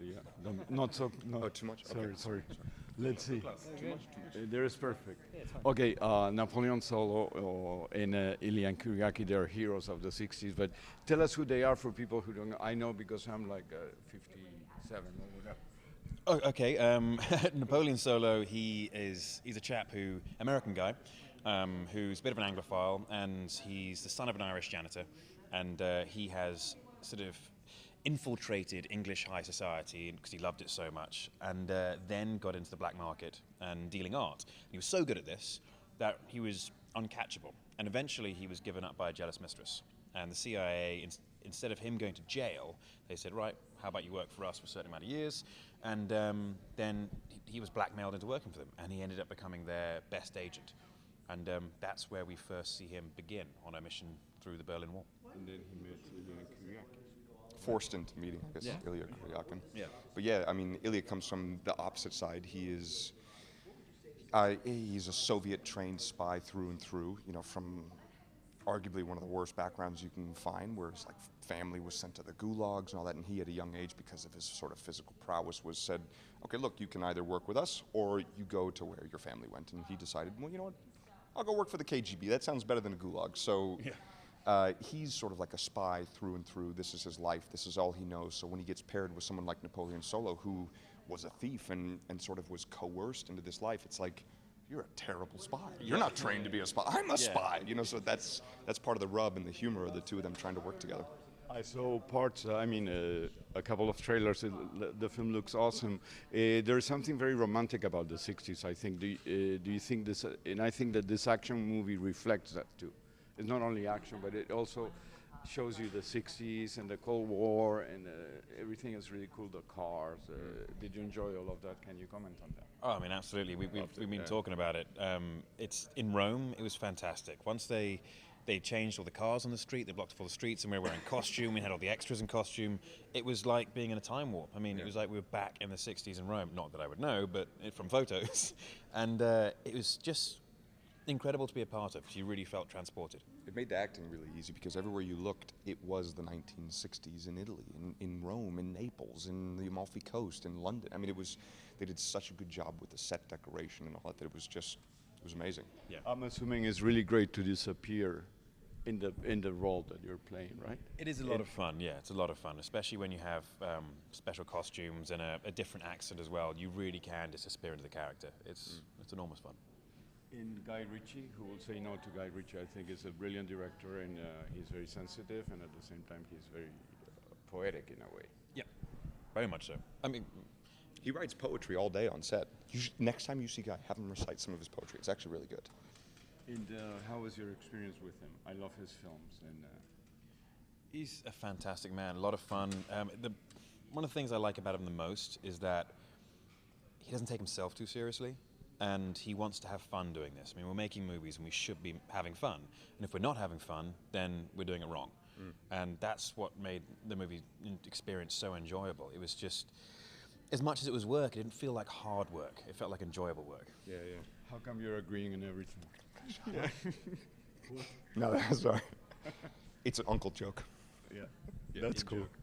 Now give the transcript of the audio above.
Yeah, not so. No. Oh, too much? Sorry, Okay. sorry. Let's see. Too much. There is perfect. Okay, Napoleon Solo and Ilya and Kuriaki, they're heroes of the 60s, but tell us who they are for people who don't know. I know because I'm like 57 or whatever. Oh, okay. Napoleon Solo, he's a chap American guy, who's a bit of an Anglophile, and he's the son of an Irish janitor, and he has sort of infiltrated English high society because he loved it so much, and then got into the black market and dealing art. And he was so good at this that he was uncatchable, and eventually he was given up by a jealous mistress. And the CIA, instead of him going to jail, they said, right, how about you work for us for a certain amount of years? And then he was blackmailed into working for them, and he ended up becoming their best agent. And that's where we first see him begin on a mission through the Berlin Wall. And then he met Ilya and Kuriaki. Forced into meeting, I guess, Yeah. Ilya Kuryakin. Yeah. But yeah, I mean, Ilya comes from the opposite side. He's a Soviet-trained spy through and through, you know, from arguably one of the worst backgrounds you can find, where his family was sent to the gulags and all that, and he at a young age, because of his sort of physical prowess, was said, okay, look, you can either work with us or you go to where your family went. And he decided, well, you know what, I'll go work for the KGB. That sounds better than a gulag. So he's sort of like a spy through and through. This is his life. This is all he knows. So when he gets paired with someone like Napoleon Solo, who was a thief and sort of was coerced into this life, it's like, you're a terrible spy. You're not trained to be a spy. I'm a spy. You know, so that's part of the rub and the humor of the two of them trying to work together. I saw parts, a couple of trailers. The film looks awesome. There's something very romantic about the 60s, I think. Do you think this, and I think that this action movie reflects that too. It's not only action, but it also shows you the 60s and the Cold War, and everything is really cool, the cars. Did you enjoy all of that? Can you comment on that? Oh, I mean, absolutely. We've been talking about it. It's in Rome. It was fantastic. Once they changed all the cars on the street, they blocked off all the streets, and we were wearing costume. We had all the extras in costume. It was like being in a time warp. I mean, It was like we were back in the 60s in Rome. Not that I would know, but from photos. And it was just incredible to be a part of, because you really felt transported. It made the acting really easy because everywhere you looked, it was the 1960s in Italy, in Rome, in Naples, in the Amalfi Coast, in London. I mean, they did such a good job with the set decoration and all that it was amazing. Yeah. I'm assuming it's really great to disappear in the role that you're playing, right? It is a lot of fun, yeah, it's a lot of fun, especially when you have special costumes and a different accent as well. You really can disappear into the character. It's enormous fun. In Guy Ritchie, who will say no to Guy Ritchie, I think is a brilliant director, and he's very sensitive, and at the same time he's very poetic in a way. Yeah, very much so. I mean, He writes poetry all day on set. Next time you see Guy, have him recite some of his poetry. It's actually really good. And how was your experience with him? I love his films, and he's a fantastic man, a lot of fun. One of the things I like about him the most is that he doesn't take himself too seriously, and he wants to have fun doing this. I mean, we're making movies and we should be having fun, and if we're not having fun, then we're doing it wrong. And that's what made the movie experience so enjoyable. It was just, as much as it was work, it didn't feel like hard work. It felt like enjoyable work. yeah. How come you're agreeing on everything? No, that's sorry. It's an uncle joke. Yeah, That's in cool. joke.